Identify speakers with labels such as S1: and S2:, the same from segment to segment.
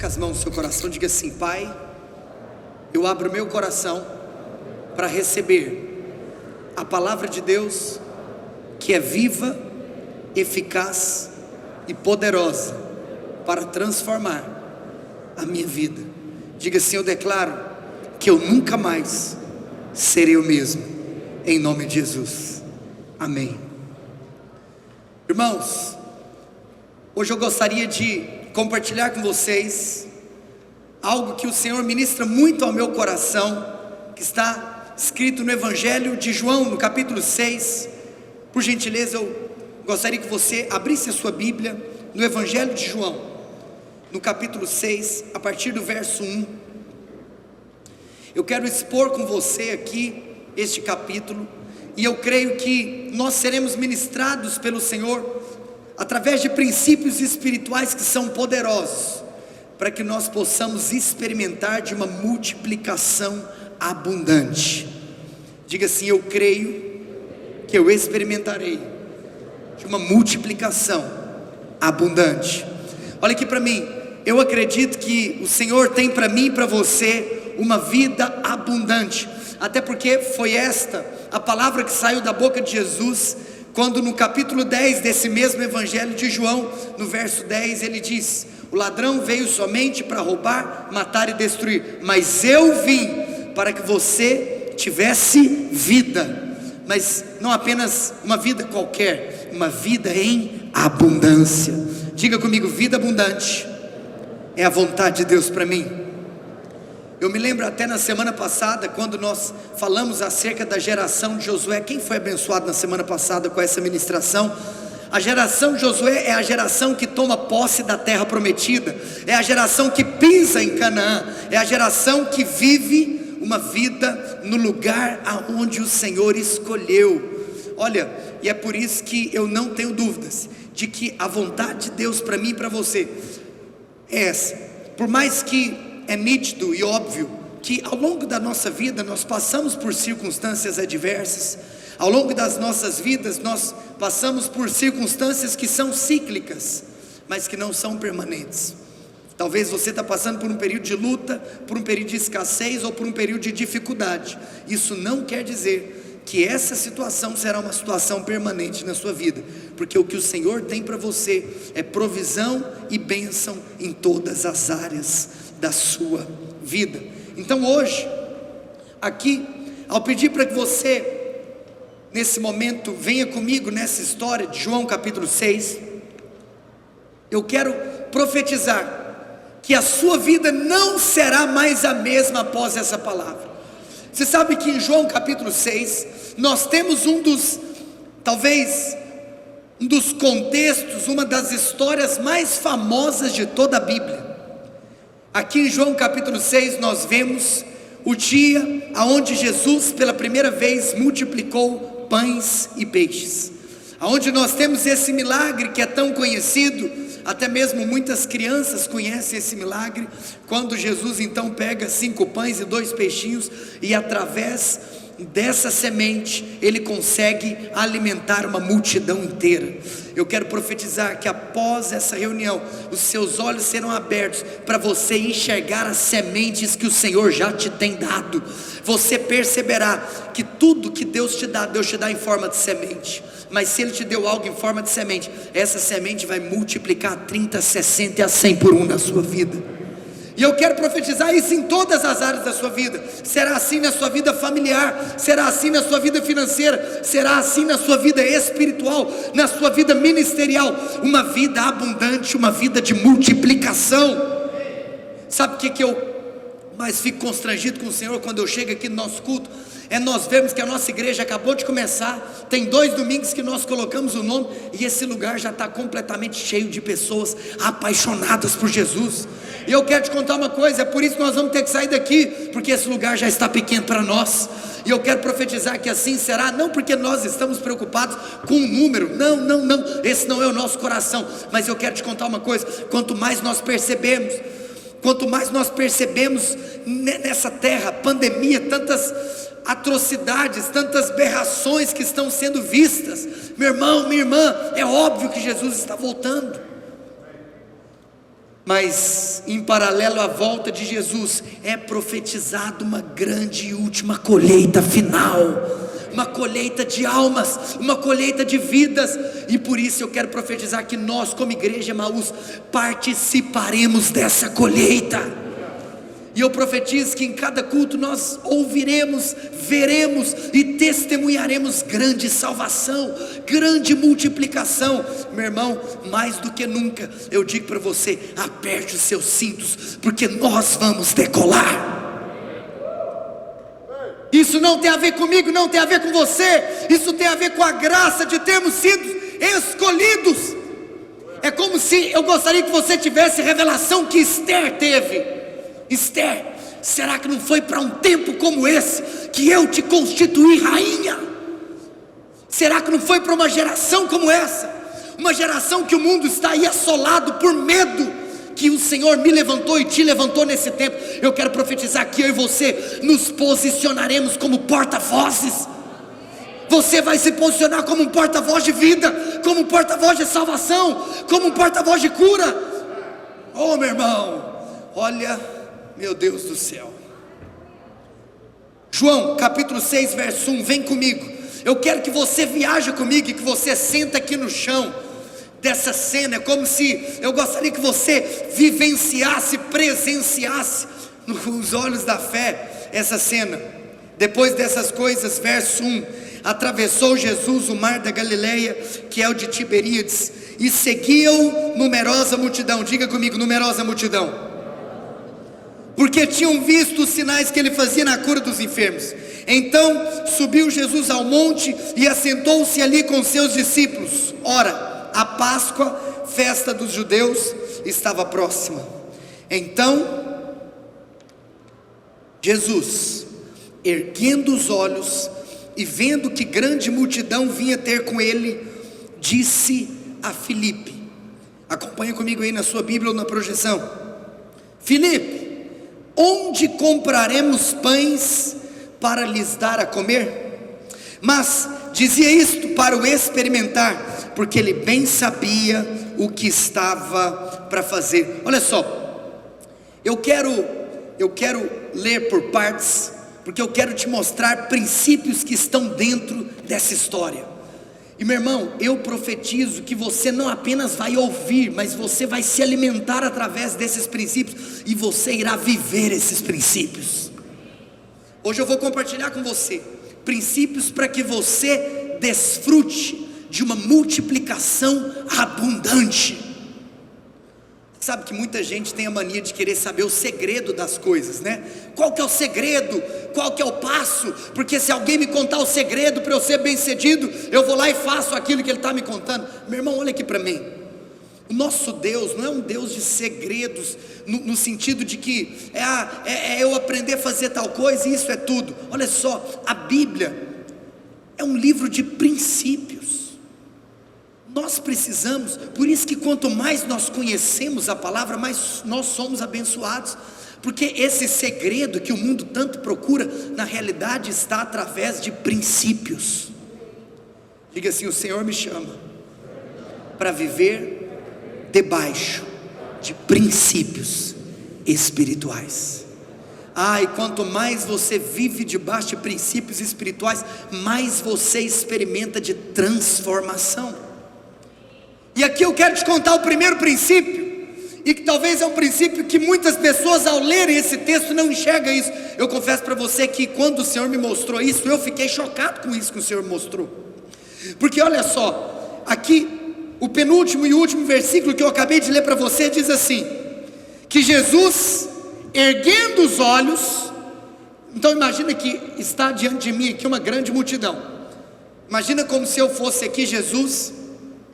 S1: Coloque as mãos no seu coração, diga assim: Pai, eu abro meu coração para receber a palavra de Deus, que é viva, eficaz e poderosa para transformar a minha vida. Diga assim: eu declaro que eu nunca mais serei o mesmo, em nome de Jesus, amém. Irmãos, hoje eu gostaria de compartilhar com vocês algo que o Senhor ministra muito ao meu coração, que está escrito no Evangelho de João, no capítulo 6. Por gentileza, eu gostaria que você abrisse a sua Bíblia no Evangelho de João, no capítulo 6, a partir do verso 1. Eu quero expor com você aqui este capítulo, e eu creio que nós seremos ministrados pelo Senhor através de princípios espirituais que são poderosos, para que nós possamos experimentar de uma multiplicação abundante. Diga assim: eu creio que eu experimentarei de uma multiplicação abundante. Olha aqui para mim, eu acredito que o Senhor tem para mim e para você uma vida abundante, até porque foi esta a palavra que saiu da boca de Jesus, quando no capítulo 10 desse mesmo Evangelho de João, no verso 10, ele diz: o ladrão veio somente para roubar, matar e destruir, mas eu vim para que você tivesse vida, mas não apenas uma vida qualquer, uma vida em abundância. Diga comigo: vida abundante é a vontade de Deus para mim. Eu me lembro até na semana passada, quando nós falamos acerca da geração de Josué. Quem foi abençoado na semana passada com essa ministração? A geração de Josué é a geração que toma posse da terra prometida, é a geração que pisa em Canaã, é a geração que vive uma vida no lugar aonde o Senhor escolheu. Olha, e é por isso que eu não tenho dúvidas de que a vontade de Deus para mim e para você é essa. Por mais que é nítido e óbvio que ao longo da nossa vida nós passamos por circunstâncias adversas, ao longo das nossas vidas nós passamos por circunstâncias que são cíclicas, mas que não são permanentes. Talvez você está passando por um período de luta, por um período de escassez ou por um período de dificuldade. Isso não quer dizer que essa situação será uma situação permanente na sua vida, porque o que o Senhor tem para você é provisão e bênção em todas as áreas da sua vida. Então hoje, aqui, ao pedir para que você, nesse momento, venha comigo nessa história de João capítulo 6, eu quero profetizar que a sua vida não será mais a mesma após essa palavra. Você sabe que em João capítulo 6, nós temos talvez um dos contextos, uma das histórias mais famosas de toda a Bíblia. Aqui em João capítulo 6 nós vemos o dia aonde Jesus pela primeira vez multiplicou pães e peixes, aonde nós temos esse milagre que é tão conhecido, até mesmo muitas crianças conhecem esse milagre, quando Jesus então pega 5 pães e 2 peixinhos, e através dessa semente ele consegue alimentar uma multidão inteira. Eu quero profetizar que após essa reunião os seus olhos serão abertos para você enxergar as sementes que o Senhor já te tem dado. Você perceberá que tudo que Deus te dá em forma de semente, mas se Ele te deu algo em forma de semente, essa semente vai multiplicar 30, 60 e a 100 por 1 na sua vida. E eu quero profetizar isso em todas as áreas da sua vida. Será assim na sua vida familiar, será assim na sua vida financeira, será assim na sua vida espiritual, na sua vida ministerial. Uma vida abundante, uma vida de multiplicação. Sabe o que eu mais fico constrangido com o Senhor quando eu chego aqui no nosso culto? É nós vermos que a nossa igreja acabou de começar, tem 2 domingos que nós colocamos o nome, e esse lugar já está completamente cheio de pessoas apaixonadas por Jesus. E eu quero te contar uma coisa, é por isso que nós vamos ter que sair daqui, porque esse lugar já está pequeno para nós. E eu quero profetizar que assim será, não porque nós estamos preocupados com o número, não, esse não é o nosso coração, mas eu quero te contar uma coisa: quanto mais nós percebemos nessa terra, pandemia, tantas atrocidades, tantas berrações que estão sendo vistas, meu irmão, minha irmã, é óbvio que Jesus está voltando. Mas em paralelo à volta de Jesus, é profetizado uma grande e última colheita final, uma colheita de almas, uma colheita de vidas. E por isso eu quero profetizar que nós, como igreja Emaús, participaremos dessa colheita. E eu profetizo que em cada culto nós ouviremos, veremos e testemunharemos grande salvação, grande multiplicação. Meu irmão, mais do que nunca, eu digo para você: aperte os seus cintos, porque nós vamos decolar. Isso não tem a ver comigo, não tem a ver com você. Isso tem a ver com a graça de termos sido escolhidos. É como se eu gostaria que você tivesse a revelação que Esther teve. Esther, será que não foi para um tempo como esse que eu te constituí rainha? Será que não foi para uma geração como essa? Uma geração que o mundo está aí assolado por medo, que o Senhor me levantou e te levantou nesse tempo. Eu quero profetizar que eu e você nos posicionaremos como porta-vozes. Você vai se posicionar como um porta-voz de vida, como um porta-voz de salvação, como um porta-voz de cura. Oh, meu irmão, olha, meu Deus do céu. João capítulo 6 verso 1, vem comigo. Eu quero que você viaje comigo e que você senta aqui no chão dessa cena. É como se eu gostaria que você vivenciasse, presenciasse nos olhos da fé essa cena. Depois dessas coisas, verso 1: atravessou Jesus o mar da Galileia, que é o de Tiberíades, e seguiam numerosa multidão. Diga comigo, numerosa multidão. Porque tinham visto os sinais que ele fazia na cura dos enfermos. Então subiu Jesus ao monte e assentou-se ali com seus discípulos. Ora, a Páscoa, festa dos judeus, estava próxima. Então Jesus, erguendo os olhos e vendo que grande multidão vinha ter com ele, disse a Filipe: acompanha comigo aí na sua Bíblia ou na projeção. Filipe, onde compraremos pães para lhes dar a comer? Mas dizia isto para o experimentar, porque ele bem sabia o que estava para fazer. Olha só, eu quero ler por partes, porque eu quero te mostrar princípios que estão dentro dessa história. E meu irmão, eu profetizo que você não apenas vai ouvir, mas você vai se alimentar através desses princípios, e você irá viver esses princípios. Hoje eu vou compartilhar com você princípios para que você desfrute de uma multiplicação abundante. Sabe que muita gente tem a mania de querer saber o segredo das coisas, né? Qual que é o segredo? Qual que é o passo? Porque se alguém me contar o segredo para eu ser bem sucedido, eu vou lá e faço aquilo que ele está me contando. Meu irmão, olha aqui para mim. O nosso Deus não é um Deus de segredos, no sentido de que eu aprender a fazer tal coisa e isso é tudo. Olha só, a Bíblia é um livro de princípios. Nós precisamos, por isso que quanto mais nós conhecemos a palavra, mais nós somos abençoados, porque esse segredo que o mundo tanto procura, na realidade está através de princípios. Diga assim: o Senhor me chama para viver debaixo de princípios espirituais. E quanto mais você vive debaixo de princípios espirituais, mais você experimenta de transformação. E aqui eu quero te contar o primeiro princípio, e que talvez é um princípio que muitas pessoas ao lerem esse texto não enxergam isso. Eu confesso para você que quando o Senhor me mostrou isso, eu fiquei chocado com isso que o Senhor mostrou. Porque olha só, aqui o penúltimo e último versículo que eu acabei de ler para você diz assim: que Jesus, erguendo os olhos, então imagina que está diante de mim aqui uma grande multidão. Imagina como se eu fosse aqui Jesus,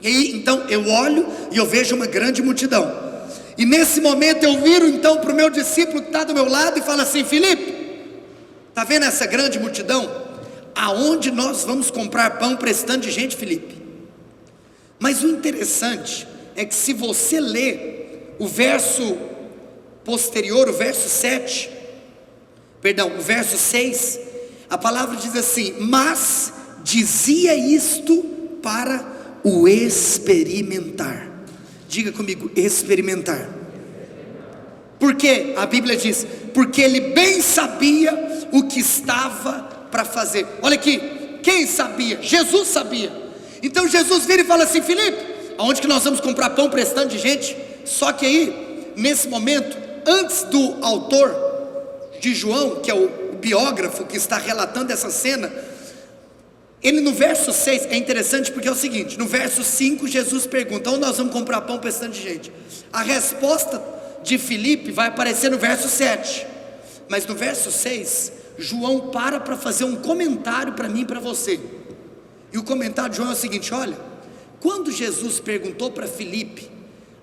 S1: e aí então eu olho e eu vejo uma grande multidão, e nesse momento eu viro então para o meu discípulo que está do meu lado e falo assim: Filipe, está vendo essa grande multidão? Aonde nós vamos comprar pão para esse tanto de gente, Filipe? Mas o interessante é que se você ler o verso posterior, o verso 7, perdão, o verso 6, a palavra diz assim: mas dizia isto para o experimentar. Diga comigo, experimentar. Porque a Bíblia diz, porque ele bem sabia o que estava para fazer. Olha aqui, quem sabia? Jesus sabia. Então Jesus vira e fala assim: Filipe, aonde que nós vamos comprar pão para esse tanto de gente? Só que aí, nesse momento, antes do autor de João, que é o biógrafo que está relatando essa cena, ele no verso 6, é interessante porque é o seguinte: no verso 5 Jesus pergunta: onde nós vamos comprar pão para esse tanto de gente? A resposta de Filipe vai aparecer no verso 7, mas no verso 6, João para fazer um comentário para mim e para você. E o comentário de João é o seguinte: olha, quando Jesus perguntou para Filipe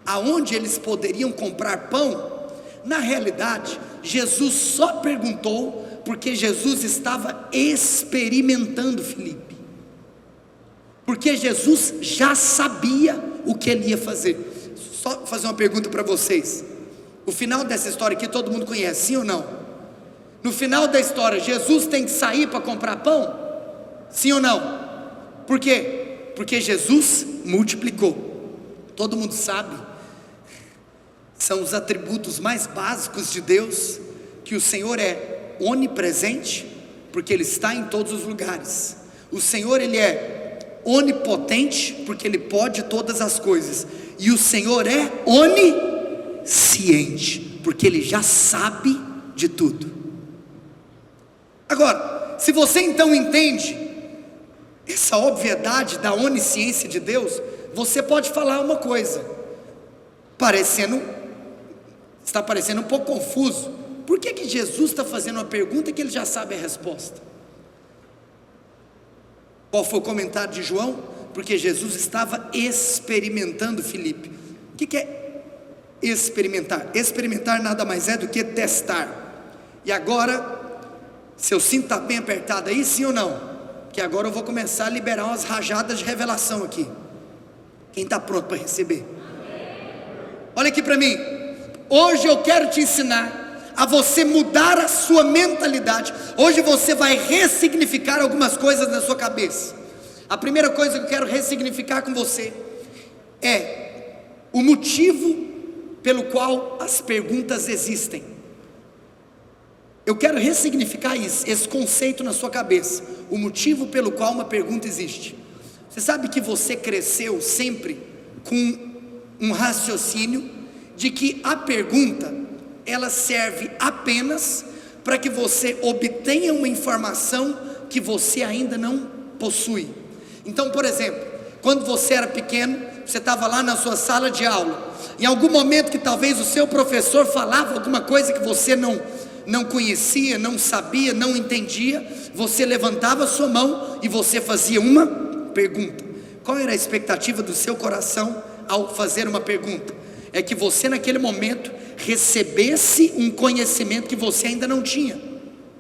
S1: aonde eles poderiam comprar pão, na realidade Jesus só perguntou porque Jesus estava experimentando Filipe, porque Jesus já sabia o que ele ia fazer. Só fazer uma pergunta para vocês: o final dessa história aqui todo mundo conhece, sim ou não? No final da história, Jesus tem que sair para comprar pão? Sim ou não? Por quê? Porque Jesus multiplicou. Todo mundo sabe, são os atributos mais básicos de Deus, que o Senhor é onipresente, porque Ele está em todos os lugares. O Senhor, Ele é onipotente, porque Ele pode todas as coisas. E o Senhor é onisciente, porque Ele já sabe de tudo. Agora, se você então entende essa obviedade da onisciência de Deus, você pode falar uma coisa, está parecendo um pouco confuso. Por que Jesus está fazendo uma pergunta que ele já sabe a resposta? Qual foi o comentário de João? Porque Jesus estava experimentando Filipe. O que é experimentar? Experimentar nada mais é do que testar. E agora, seu cinto está bem apertado aí, sim ou não? Que agora eu vou começar a liberar umas rajadas de revelação aqui. Quem está pronto para receber? Olha aqui para mim. Hoje eu quero te ensinar a você mudar a sua mentalidade. Hoje você vai ressignificar algumas coisas na sua cabeça. A primeira coisa que eu quero ressignificar com você é o motivo pelo qual as perguntas existem. Eu quero ressignificar esse conceito na sua cabeça, o motivo pelo qual uma pergunta existe. Você sabe que você cresceu sempre com um raciocínio de que a pergunta, ela serve apenas para que você obtenha uma informação que você ainda não possui. Então, por exemplo, quando você era pequeno, você estava lá na sua sala de aula, em algum momento que talvez o seu professor falava alguma coisa que você não conhecia, não sabia, não entendia, você levantava a sua mão e você fazia uma pergunta. Qual era a expectativa do seu coração ao fazer uma pergunta? É que você naquele momento recebesse um conhecimento que você ainda não tinha.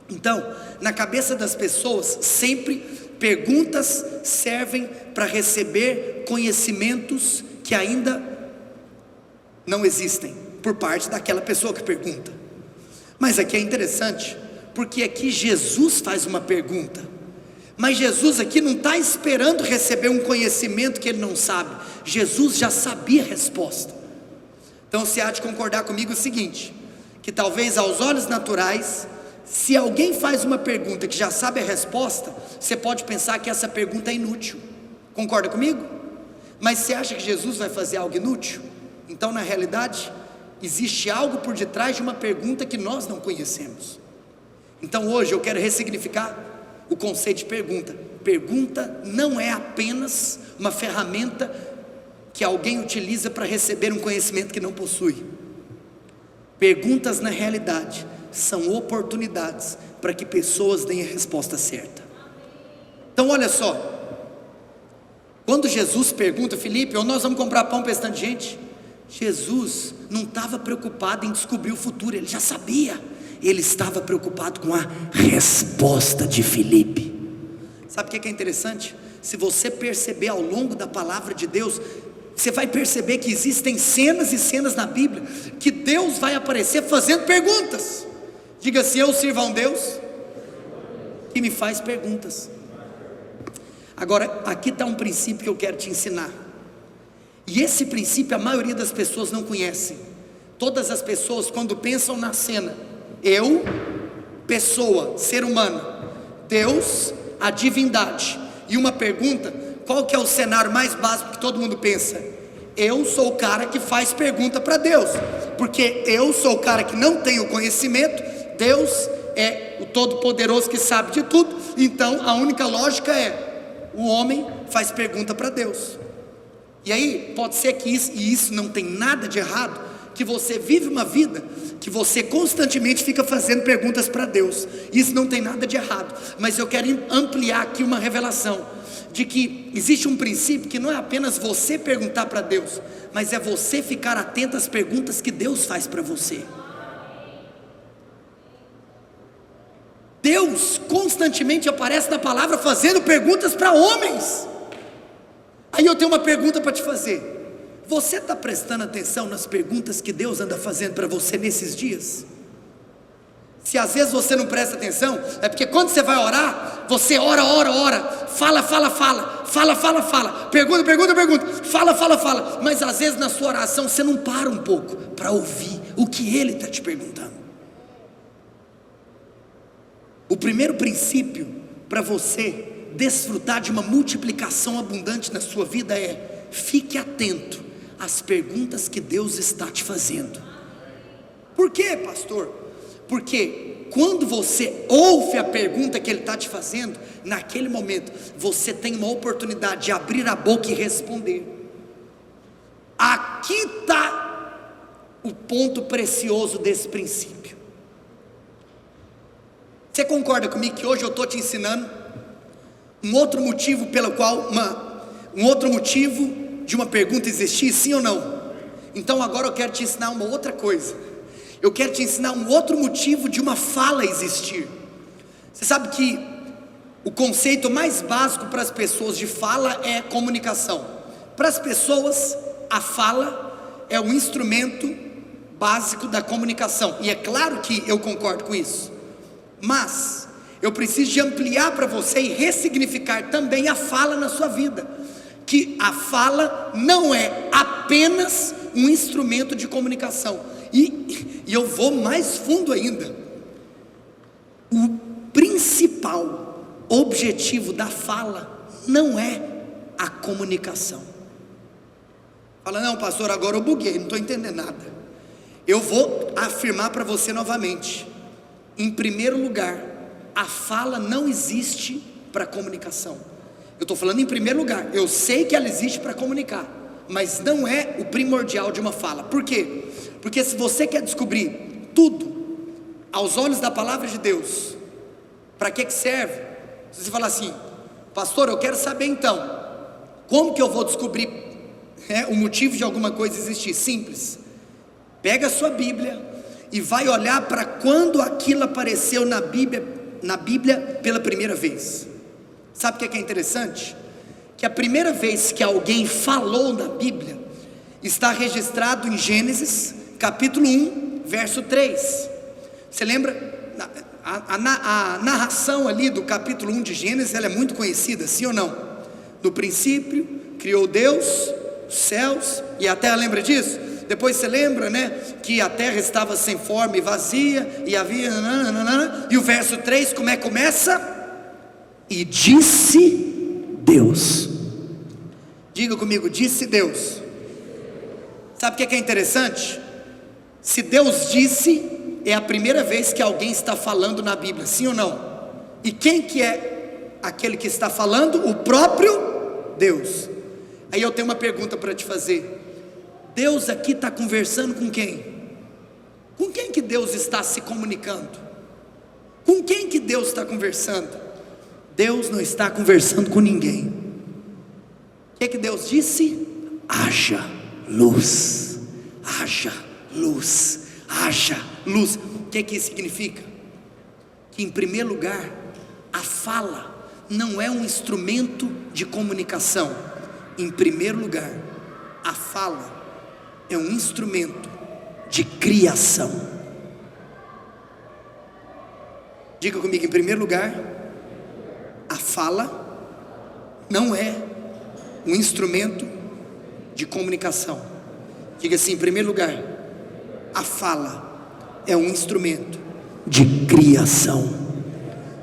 S1: Então, na cabeça das pessoas, sempre perguntas servem para receber conhecimentos que ainda não existem, por parte daquela pessoa que pergunta. Mas aqui é interessante, porque aqui Jesus faz uma pergunta, mas Jesus aqui não está esperando receber um conhecimento que ele não sabe. Jesus já sabia a resposta. Então você há de concordar comigo o seguinte, que talvez aos olhos naturais, se alguém faz uma pergunta que já sabe a resposta, você pode pensar que essa pergunta é inútil. Concorda comigo? Mas você acha que Jesus vai fazer algo inútil? Então na realidade, existe algo por detrás de uma pergunta que nós não conhecemos. Então hoje eu quero ressignificar o conceito de pergunta. Pergunta não é apenas uma ferramenta que alguém utiliza para receber um conhecimento que não possui. Perguntas na realidade são oportunidades para que pessoas deem a resposta certa. Então olha só, quando Jesus pergunta: Filipe, onde nós vamos comprar pão para esse tanto de gente? Jesus não estava preocupado em descobrir o futuro, ele já sabia. Ele estava preocupado com a resposta de Filipe. Sabe o que é interessante? Se você perceber ao longo da palavra de Deus, você vai perceber que existem cenas e cenas na Bíblia que Deus vai aparecer fazendo perguntas. Diga assim: eu sirvo a um Deus que me faz perguntas. Agora, aqui está um princípio que eu quero te ensinar. E esse princípio a maioria das pessoas não conhece. Todas as pessoas, quando pensam na cena, eu, pessoa, ser humano, Deus, a divindade, e uma pergunta, qual que é o cenário mais básico que todo mundo pensa? Eu sou o cara que faz pergunta para Deus, porque eu sou o cara que não tem o conhecimento, Deus é o Todo-Poderoso que sabe de tudo, então a única lógica é, o homem faz pergunta para Deus. E aí, pode ser que isso não tem nada de errado, que você vive uma vida, que você constantemente fica fazendo perguntas para Deus, isso não tem nada de errado, mas eu quero ampliar aqui uma revelação, de que existe um princípio que não é apenas você perguntar para Deus, mas é você ficar atento às perguntas que Deus faz para você. Deus constantemente aparece na palavra fazendo perguntas para homens. Aí eu tenho uma pergunta para te fazer: você está prestando atenção nas perguntas que Deus anda fazendo para você nesses dias? Se às vezes você não presta atenção, é porque quando você vai orar, você ora, fala, pergunta, fala, mas às vezes na sua oração você não para um pouco para ouvir o que Ele está te perguntando. O primeiro princípio para você desfrutar de uma multiplicação abundante na sua vida é: fique atento às perguntas que Deus está te fazendo. Por quê, pastor? Porque quando você ouve a pergunta que Ele está te fazendo, naquele momento você tem uma oportunidade de abrir a boca e responder. Aqui está o ponto precioso desse princípio. Você concorda comigo que hoje eu estou te ensinando um outro motivo pelo qual um outro motivo de uma pergunta existir, sim ou não? Então agora eu quero te ensinar uma outra coisa. Eu quero te ensinar um outro motivo de uma fala existir. Você sabe que o conceito mais básico para as pessoas de fala é comunicação. Para as pessoas, a fala é um instrumento básico da comunicação. E é claro que eu concordo com isso. Mas eu preciso de ampliar para você e ressignificar também a fala na sua vida. Que a fala não é apenas um instrumento de comunicação. E eu vou mais fundo ainda. O principal objetivo da fala não é a comunicação. Fala, não pastor, agora eu buguei, não estou entendendo nada. Eu vou afirmar para você novamente. Em primeiro lugar, a fala não existe para comunicação. Eu estou falando em primeiro lugar, eu sei que ela existe para comunicar, mas não é o primordial de uma fala. Por quê? Porque se você quer descobrir tudo aos olhos da palavra de Deus, para que serve? Se você falar assim, pastor, eu quero saber então, como que eu vou descobrir o motivo de alguma coisa existir? Simples, pega a sua Bíblia e vai olhar para quando aquilo apareceu na Bíblia pela primeira vez. Sabe o que é interessante? Que a primeira vez que alguém falou na Bíblia está registrado em Gênesis capítulo 1, verso 3. Você lembra? A narração ali do capítulo 1 de Gênesis, ela é muito conhecida, sim ou não? No princípio, criou Deus os céus e a terra, lembra disso? Depois você lembra, né? Que a terra estava sem forma e vazia, e havia... E o verso 3, como é que começa? E disse Deus. Diga comigo, disse Deus. Sabe o que é interessante? Se Deus disse, é a primeira vez que alguém está falando na Bíblia, sim ou não? E quem que é aquele que está falando? O próprio Deus. Aí eu tenho uma pergunta para te fazer. Deus aqui está conversando com quem? Com quem que Deus está se comunicando? Com quem que Deus está conversando? Deus não está conversando com ninguém. O que Deus disse? Haja luz, haja luz, haja luz. O que isso significa? Que em primeiro lugar, a fala não é um instrumento de comunicação. Em primeiro lugar, a fala é um instrumento de criação. Diga comigo, em primeiro lugar, a fala não é um instrumento de comunicação. Diga assim, em primeiro lugar, a fala é um instrumento de criação.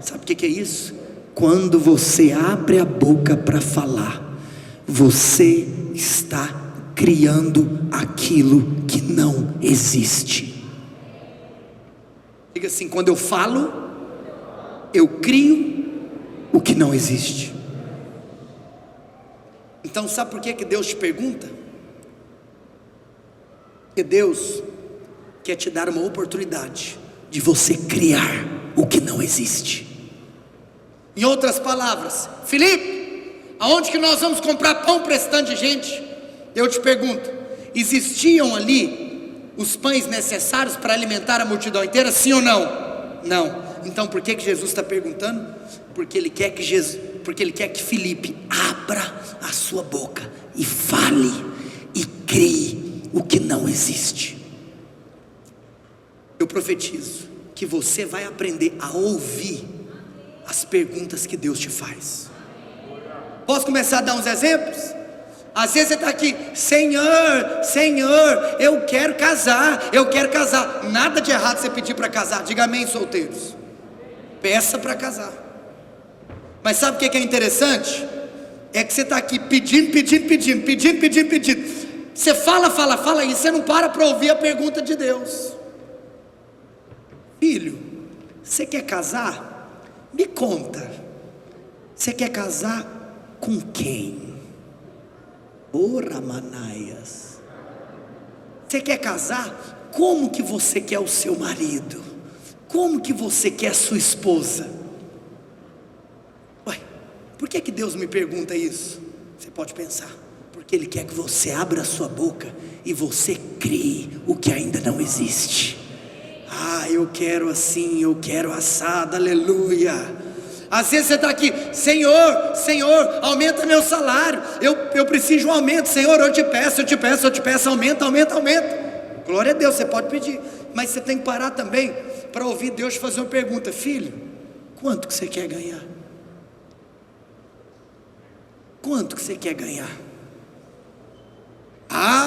S1: Sabe o que é isso? Quando você abre a boca para falar, você está criando aquilo que não existe. Diga assim: quando eu falo, eu crio o que não existe. Então sabe por que Deus te pergunta? Porque Deus quer te dar uma oportunidade de você criar o que não existe. Em outras palavras, Felipe, aonde que nós vamos comprar pão para esse tanto de gente? Eu te pergunto, existiam ali os pães necessários para alimentar a multidão inteira, sim ou não? Não. Então por que Jesus está perguntando? Porque ele quer que Felipe abra a sua boca e fale e crie o que não existe. Eu profetizo que você vai aprender a ouvir as perguntas que Deus te faz. Posso começar a dar uns exemplos? Às vezes você está aqui: Senhor, Senhor, eu quero casar. Nada de errado você pedir para casar. Diga amém, solteiros. Peça para casar. Mas sabe o que é interessante? É que você está aqui pedindo. Você fala e você não para ouvir a pergunta de Deus. Filho, você quer casar? Me conta, você quer casar com quem? Ora, Manaias. Você quer casar? Como que você quer o seu marido? Como que você quer a sua esposa? Ué, por que Deus me pergunta isso? Você pode pensar: porque Ele quer que você abra a sua boca e você crie o que ainda não existe. Eu quero assim, eu quero assado, aleluia. Às vezes você está aqui: Senhor, aumenta meu salário, eu preciso de um aumento. Senhor, eu te peço, aumenta. Glória a Deus, você pode pedir, mas você tem que parar também para ouvir Deus te fazer uma pergunta: filho, quanto que você quer ganhar? Quanto que você quer ganhar?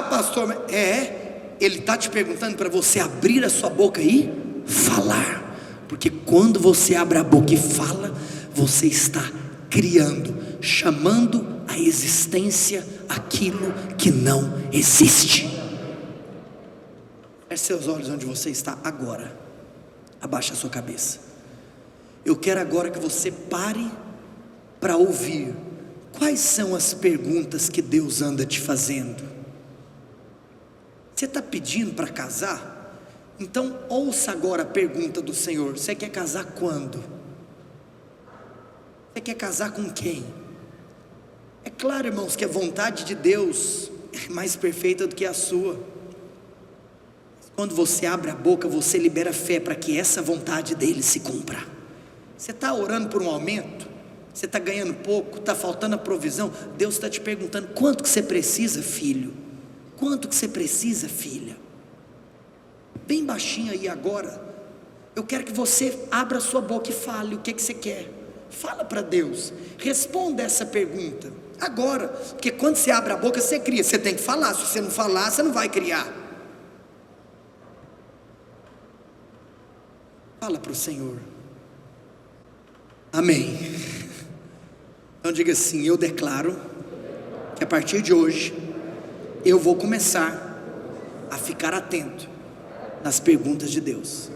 S1: Pastor, Ele está te perguntando para você abrir a sua boca e falar, porque quando você abre a boca e fala, você está criando, chamando à existência aquilo que não existe. Feche seus olhos onde você está agora, abaixa a sua cabeça. Eu quero agora que você pare para ouvir quais são as perguntas que Deus anda te fazendo. Você está pedindo para casar? Então ouça agora a pergunta do Senhor: você quer casar quando? Você quer casar com quem? É claro, irmãos, que a vontade de Deus é mais perfeita do que a sua. Quando você abre a boca, você libera fé para que essa vontade dele se cumpra. Você está orando por um aumento? Você está ganhando pouco? Está faltando a provisão? Deus está te perguntando: quanto que você precisa, filho? Quanto que você precisa, filha? Bem baixinho aí agora. Eu quero que você abra a sua boca e fale o que você quer. Fala para Deus. Responda essa pergunta agora, porque quando você abre a boca, você cria. Você tem que falar. Se você não falar, você não vai criar. Fala para o Senhor. Amém. Então diga assim: eu declaro que a partir de hoje eu vou começar a ficar atento nas perguntas de Deus.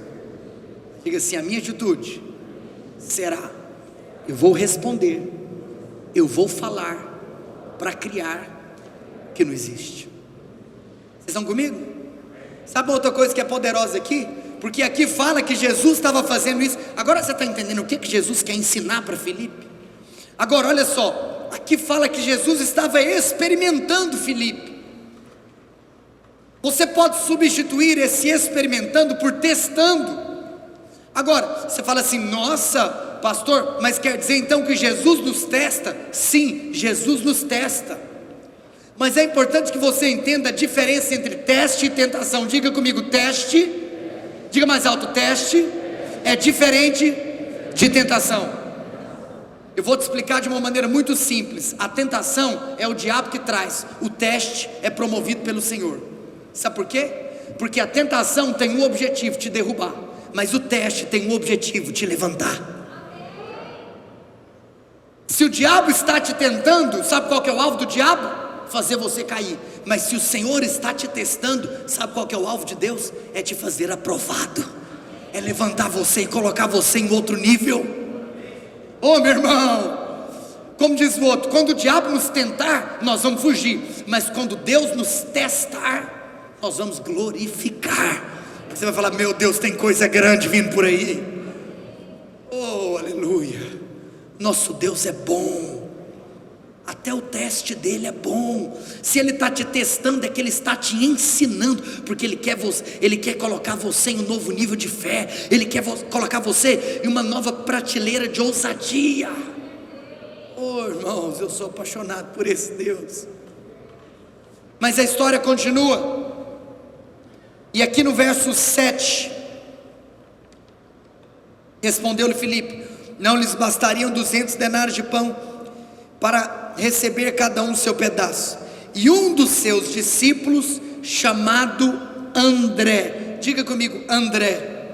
S1: Diga assim: a minha atitude será: eu vou responder, eu vou falar para criar o que não existe. Vocês estão comigo? Sabe outra coisa que é poderosa aqui? Porque aqui fala que Jesus estava fazendo isso. Agora você está entendendo o que Jesus quer ensinar para Felipe? Agora olha só, aqui fala que Jesus estava experimentando Felipe. Você pode substituir esse experimentando por testando. Agora, você fala assim: nossa, pastor, mas quer dizer então que Jesus nos testa? Sim, Jesus nos testa. Mas é importante que você entenda a diferença entre teste e tentação. Diga comigo: teste, diga mais alto: teste é diferente de tentação. Eu vou te explicar de uma maneira muito simples. A tentação é o diabo que traz, o teste é promovido pelo Senhor. Sabe por quê? Porque a tentação tem um objetivo, te derrubar, mas o teste tem um objetivo, te levantar. Se o diabo está te tentando, sabe qual que é o alvo do diabo? Fazer você cair. Mas se o Senhor está te testando, sabe qual que é o alvo de Deus? É te fazer aprovado, é levantar você e colocar você em outro nível. Ô meu irmão, como diz o outro, quando o diabo nos tentar, nós vamos fugir, mas quando Deus nos testar, nós vamos glorificar. Você vai falar, meu Deus, tem coisa grande vindo por aí. Oh, aleluia. Nosso Deus é bom. Até o teste dele é bom. Se ele está te testando, é que ele está te ensinando, porque ele quer colocar você em um novo nível de fé. Ele quer colocar você em uma nova prateleira de ousadia. Oh irmãos, eu sou apaixonado por esse Deus. Mas a história continua. E aqui no verso 7, respondeu-lhe Filipe: não lhes bastariam 200 denários de pão para receber cada um seu pedaço? E um dos seus discípulos, chamado André, diga comigo, André,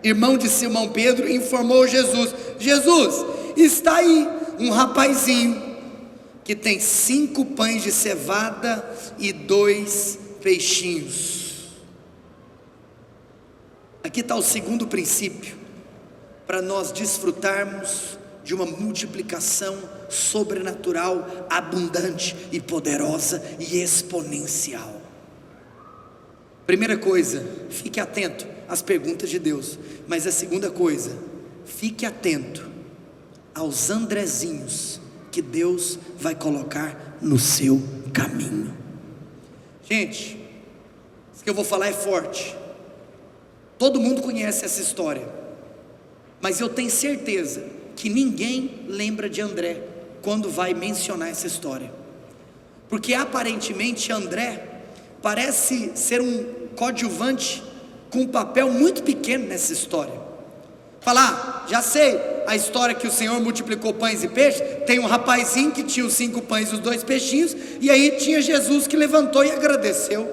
S1: irmão de Simão Pedro, informou Jesus: Jesus, está aí um rapazinho que tem 5 pães de cevada e 2 peixinhos. Aqui está o segundo princípio, para nós desfrutarmos de uma multiplicação sobrenatural, abundante e poderosa e exponencial. Primeira coisa, fique atento às perguntas de Deus. Mas a segunda coisa, fique atento aos Andrezinhos que Deus vai colocar no seu caminho. Gente, isso que eu vou falar é forte. Todo mundo conhece essa história, mas eu tenho certeza que ninguém lembra de André quando vai mencionar essa história, porque aparentemente André parece ser um coadjuvante com um papel muito pequeno nessa história. Falar, já sei a história que o Senhor multiplicou pães e peixes. Tem um rapazinho que tinha os 5 pães e os 2 peixinhos, e aí tinha Jesus que levantou e agradeceu.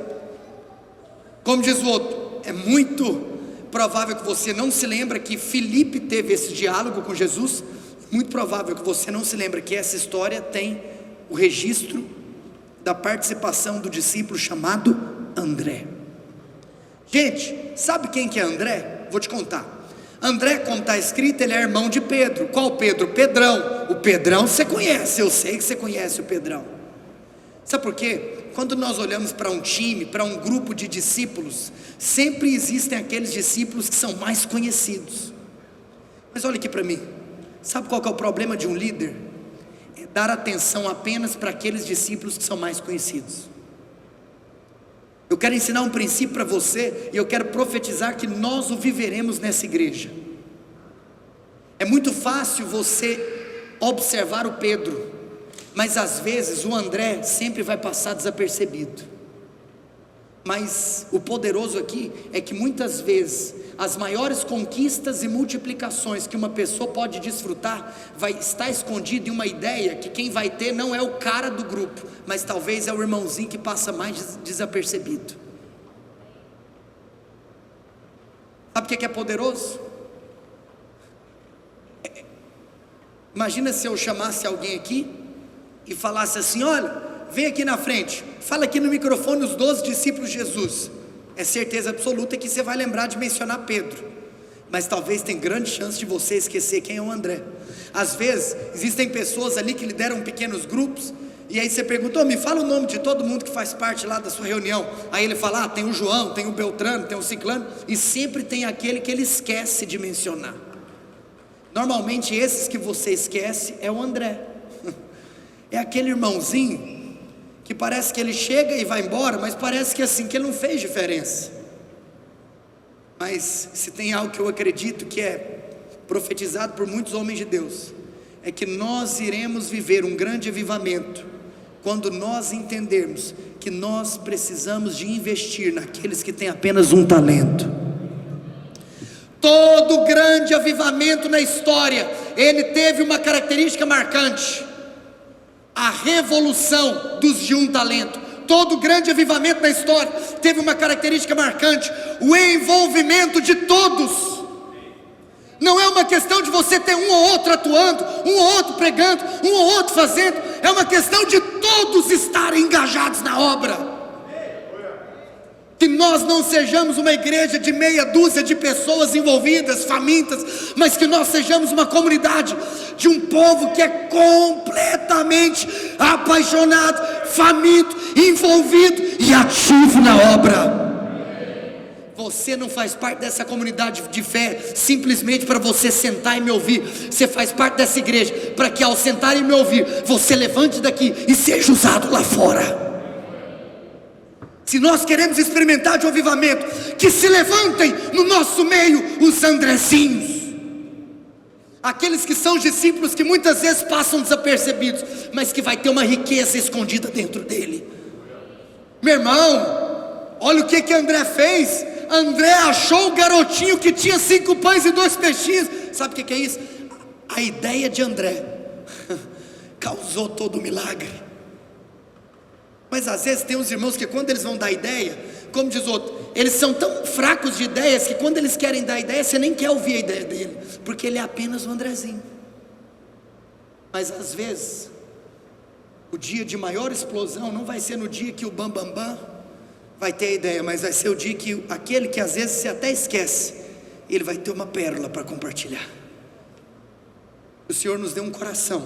S1: Como diz o outro, é muito provável que você não se lembra que Filipe teve esse diálogo com Jesus. Muito provável que você não se lembra que essa história tem o registro da participação do discípulo chamado André. Gente, sabe quem que é André? Vou te contar. André, como está escrito, ele é irmão de Pedro. Qual Pedro? Pedrão. O Pedrão você conhece, eu sei que você conhece o Pedrão. Sabe por quê? Quando nós olhamos para um time, para um grupo de discípulos, sempre existem aqueles discípulos que são mais conhecidos. Mas olha aqui para mim, sabe qual que é o problema de um líder? É dar atenção apenas para aqueles discípulos que são mais conhecidos. Eu quero ensinar um princípio para você, e eu quero profetizar que nós o viveremos nessa igreja. É muito fácil você observar o Pedro, mas às vezes o André sempre vai passar desapercebido. Mas o poderoso aqui é que muitas vezes as maiores conquistas e multiplicações que uma pessoa pode desfrutar vai estar escondido em uma ideia que quem vai ter não é o cara do grupo, mas talvez é o irmãozinho que passa mais desapercebido. Sabe o que é poderoso? Imagina se eu chamasse alguém aqui e falasse assim: olha, vem aqui na frente, fala aqui no microfone os 12 discípulos de Jesus. É certeza absoluta que você vai lembrar de mencionar Pedro, mas talvez tenha grande chance de você esquecer quem é o André. Às vezes existem pessoas ali que lideram pequenos grupos, e aí você pergunta: me fala o nome de todo mundo que faz parte lá da sua reunião. Aí ele fala: tem o João, tem o Beltrano, tem o Ciclano, e sempre tem aquele que ele esquece de mencionar. Normalmente esses que você esquece é o André. É aquele irmãozinho que parece que ele chega e vai embora, mas parece que assim, que ele não fez diferença. Mas se tem algo que eu acredito que é profetizado por muitos homens de Deus, é que nós iremos viver um grande avivamento quando nós entendermos que nós precisamos de investir naqueles que têm apenas um talento. Todo grande avivamento na história, ele teve uma característica marcante: a revolução dos de um talento. Todo grande avivamento na história teve uma característica marcante: o envolvimento de todos. Não é uma questão de você ter um ou outro atuando, um ou outro pregando, um ou outro fazendo. É uma questão de todos estarem engajados na obra. Que nós não sejamos uma igreja de meia dúzia de pessoas envolvidas, famintas, mas que nós sejamos uma comunidade de um povo que é completamente apaixonado, faminto, envolvido e ativo na obra. Você não faz parte dessa comunidade de fé simplesmente para você sentar e me ouvir. Você faz parte dessa igreja para que ao sentar e me ouvir, você levante daqui e seja usado lá fora. Se nós queremos experimentar de um avivamento, que se levantem no nosso meio os Andrezinhos, aqueles que são discípulos que muitas vezes passam desapercebidos, mas que vai ter uma riqueza escondida dentro dele. Meu irmão, olha o que André fez. André achou o garotinho que tinha 5 pães e 2 peixinhos. Sabe o que é isso? A ideia de André causou todo o milagre. Mas às vezes tem uns irmãos que quando eles vão dar ideia, como diz outro, eles são tão fracos de ideias que quando eles querem dar ideia, você nem quer ouvir a ideia dele, porque ele é apenas um Andrezinho. Mas às vezes o dia de maior explosão não vai ser no dia que o bam vai ter a ideia, mas vai ser o dia que aquele que às vezes você até esquece, ele vai ter uma pérola para compartilhar. O Senhor nos deu um coração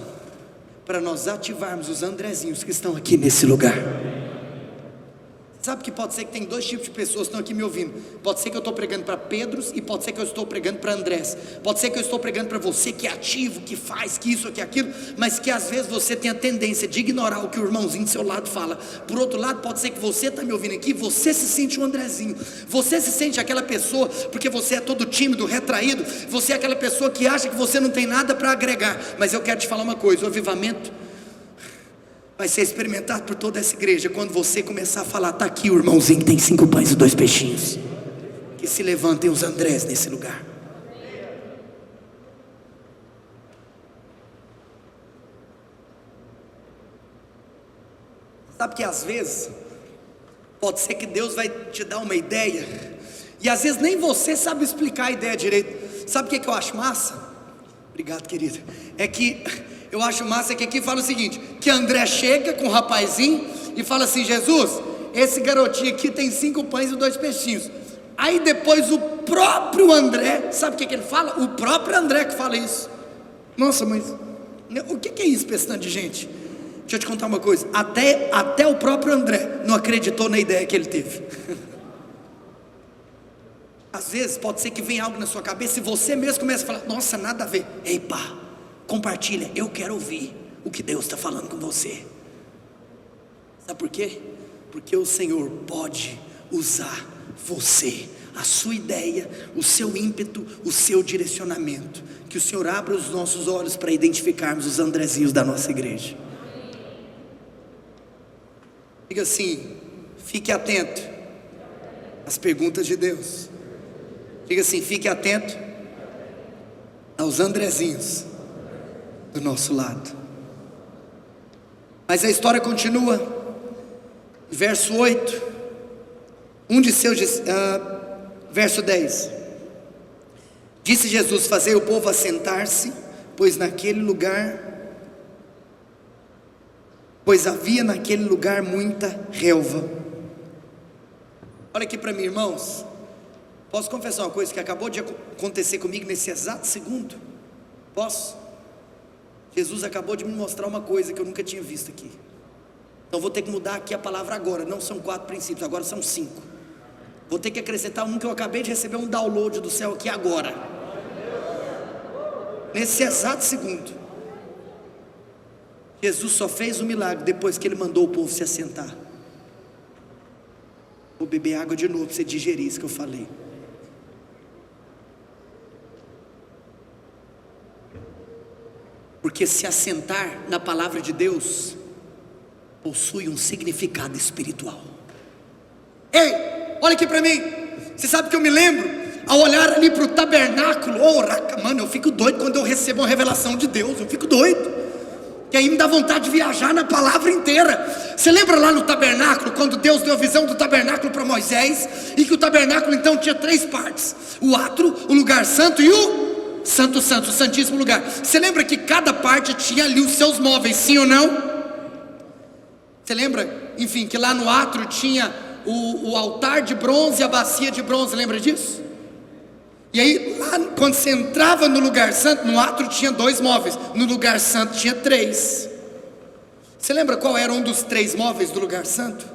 S1: para nós ativarmos os Andrezinhos que estão aqui nesse lugar. Sabe que pode ser que tem 2 tipos de pessoas que estão aqui me ouvindo. Pode ser que eu estou pregando para Pedros e pode ser que eu estou pregando para Andrés. Pode ser que eu estou pregando para você que é ativo, que faz, que isso, que aquilo, mas que às vezes você tem a tendência de ignorar o que o irmãozinho do seu lado fala. Por outro lado, pode ser que você está me ouvindo aqui, você se sente um Andrezinho, você se sente aquela pessoa, porque você é todo tímido, retraído, você é aquela pessoa que acha que você não tem nada para agregar. Mas eu quero te falar uma coisa: o avivamento vai ser experimentado por toda essa igreja quando você começar a falar: está aqui o irmãozinho que tem 5 pães e 2 peixinhos. Que se levantem os Andrés nesse lugar. Sabe que às vezes pode ser que Deus vai te dar uma ideia e às vezes nem você sabe explicar a ideia direito. Sabe o que eu acho massa? Obrigado, querido. É que eu acho massa que aqui fala o seguinte: que André chega com o rapazinho e fala assim: Jesus, esse garotinho aqui tem 5 pães e 2 peixinhos. Aí depois o próprio André, sabe o que ele fala? O próprio André que fala isso. Nossa, mas o que é isso para esse tanto de gente? Deixa eu te contar uma coisa: até o próprio André não acreditou na ideia que ele teve. Às vezes pode ser que venha algo na sua cabeça e você mesmo começa a falar: nossa, nada a ver. Ei pá, compartilha, eu quero ouvir o que Deus está falando com você. Sabe por quê? Porque o Senhor pode usar você, a sua ideia, o seu ímpeto, o seu direcionamento. Que o Senhor abra os nossos olhos para identificarmos os Andrezinhos da nossa igreja. Diga assim: fique atento às perguntas de Deus. Diga assim: fique atento aos Andrezinhos do nosso lado. Mas a história continua. Verso 8, verso 10. Disse Jesus: fazei o povo assentar-se, pois havia naquele lugar muita relva. Olha aqui para mim, irmãos. Posso confessar uma coisa que acabou de acontecer comigo nesse exato segundo? Posso? Jesus acabou de me mostrar uma coisa que eu nunca tinha visto aqui. Então vou ter que mudar aqui a palavra agora. Não são 4 princípios, agora são 5. Vou ter que acrescentar um que eu acabei de receber um download do céu aqui agora. Nesse exato segundo. Jesus só fez o milagre depois que ele mandou o povo se assentar. Vou beber água de novo para você digerir isso que eu falei. Porque se assentar na palavra de Deus possui um significado espiritual. Ei, olha aqui para mim. Você sabe que eu me lembro, ao olhar ali para o tabernáculo, mano, eu fico doido quando eu recebo uma revelação de Deus. Eu fico doido. que aí me dá vontade de viajar na palavra inteira. Você lembra lá no tabernáculo, quando Deus deu a visão do tabernáculo para Moisés, e que o tabernáculo então tinha 3 partes: o átrio, o lugar santo e o santo santo, o santíssimo lugar. Você lembra que cada parte tinha ali os seus móveis, sim ou não? Você lembra, enfim, que lá no átrio tinha o altar de bronze e a bacia de bronze, lembra disso? E aí, lá, quando você entrava no lugar santo, no átrio tinha 2 móveis, no lugar santo tinha 3. Você lembra qual era um dos 3 móveis do lugar santo?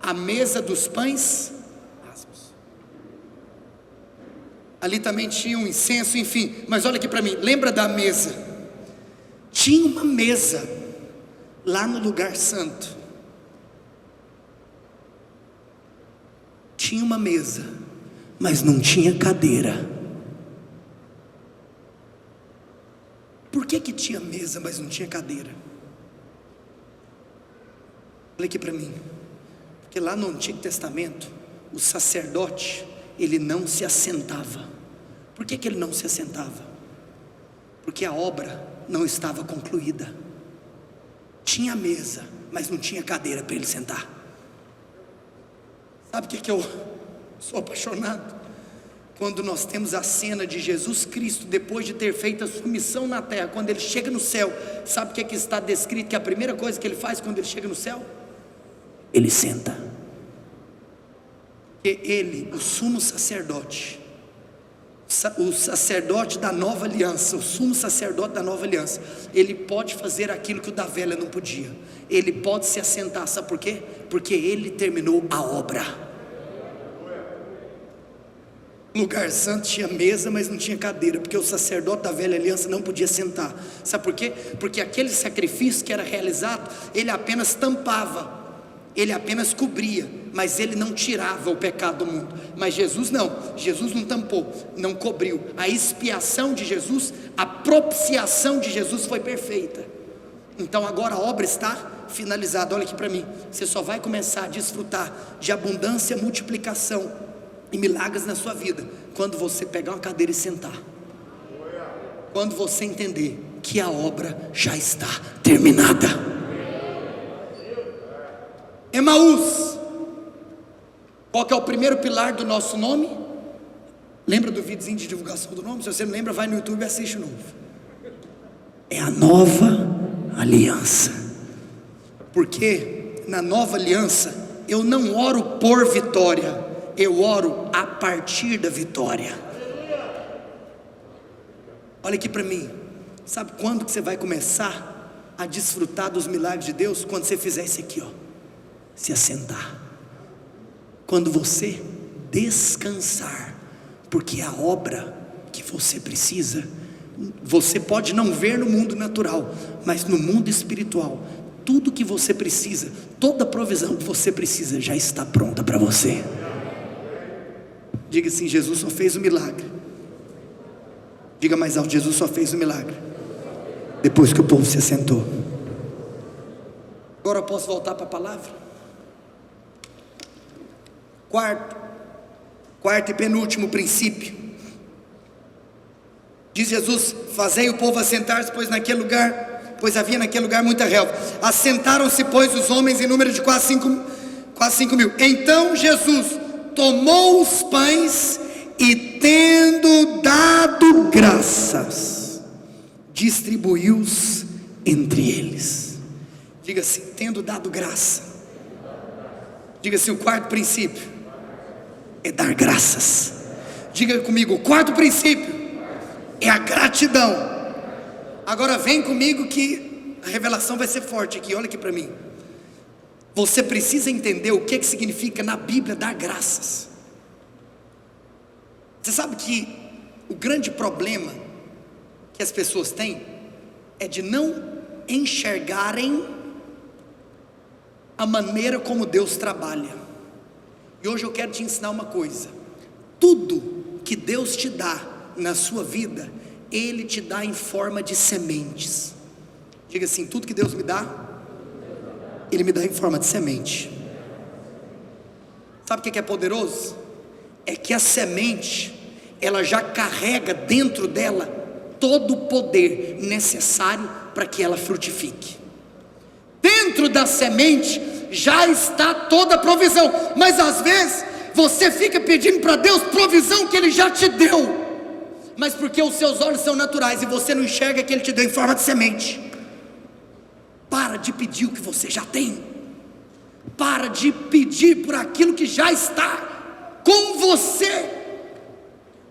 S1: A mesa dos pães asmos. Ali também tinha um incenso, enfim. Mas olha aqui para mim, lembra da mesa? Tinha uma mesa lá no lugar santo. Tinha uma mesa, mas não tinha cadeira. Por que tinha mesa, mas não tinha cadeira? Olha aqui para mim. Porque lá no Antigo Testamento, o sacerdote, ele não se assentava. Por que ele não se assentava? Porque a obra não estava concluída. Tinha mesa, mas não tinha cadeira para ele sentar. Sabe o que eu sou apaixonado? Quando nós temos a cena de Jesus Cristo, depois de ter feito a sua missão na terra, quando ele chega no céu, sabe o que está descrito? Que a primeira coisa que ele faz quando ele chega no céu? Ele senta. Porque ele, o sumo sacerdote, o sacerdote da nova aliança, o sumo sacerdote da nova aliança, ele pode fazer aquilo que o da velha não podia. Ele pode se assentar, sabe por quê? Porque ele terminou a obra. O lugar santo tinha mesa, mas não tinha cadeira, porque o sacerdote da velha aliança não podia sentar. Sabe por quê? Porque aquele sacrifício que era realizado, ele apenas tampava, ele apenas cobria, mas ele não tirava o pecado do mundo. Mas Jesus não, Jesus não tampou, não cobriu. A expiação de Jesus, a propiciação de Jesus foi perfeita. Então agora a obra está finalizada. Olha aqui para mim, você só vai começar a desfrutar de abundância, multiplicação e milagres na sua vida quando você pegar uma cadeira e sentar. Quando você entender que a obra já está terminada. Emaús, qual que é o primeiro pilar do nosso nome? Lembra do videozinho de divulgação do nome? Se você não lembra, vai no YouTube e assiste de novo. É a nova aliança. Porque na nova aliança eu não oro por vitória, eu oro a partir da vitória. Olha aqui para mim, sabe quando que você vai começar a desfrutar dos milagres de Deus? Quando você fizer isso aqui, ó, se assentar. Quando você descansar, porque a obra que você precisa, você pode não ver no mundo natural, mas no mundo espiritual, tudo que você precisa, toda a provisão que você precisa já está pronta para você. Diga assim: Jesus só fez o milagre. Diga mais alto: Jesus só fez o milagre depois que o povo se assentou. Agora eu posso voltar para a palavra? Quarto e penúltimo princípio. Diz Jesus: fazei o povo assentar-se, pois havia naquele lugar muita relva. Assentaram-se, pois, os homens em número de quase 5 mil. Então Jesus tomou os pães e, tendo dado graças, distribuiu-os entre eles. Diga assim: tendo dado graça. Diga assim: o quarto princípio é dar graças. Diga comigo: o quarto princípio é a gratidão. Agora vem comigo que a revelação vai ser forte aqui. Olha aqui para mim. Você precisa entender o que significa na Bíblia dar graças. Você sabe que o grande problema que as pessoas têm é de não enxergarem a maneira como Deus trabalha. E hoje eu quero te ensinar uma coisa: tudo que Deus te dá na sua vida, Ele te dá em forma de sementes. Diga assim: tudo que Deus me dá, Ele me dá em forma de semente. Sabe o que é poderoso? É que a semente, ela já carrega dentro dela todo o poder necessário para que ela frutifique. Dentro da semente já está toda a provisão, mas às vezes você fica pedindo para Deus provisão que Ele já te deu, mas porque os seus olhos são naturais e você não enxerga que Ele te deu em forma de semente. Para de pedir o que você já tem, para de pedir por aquilo que já está com você.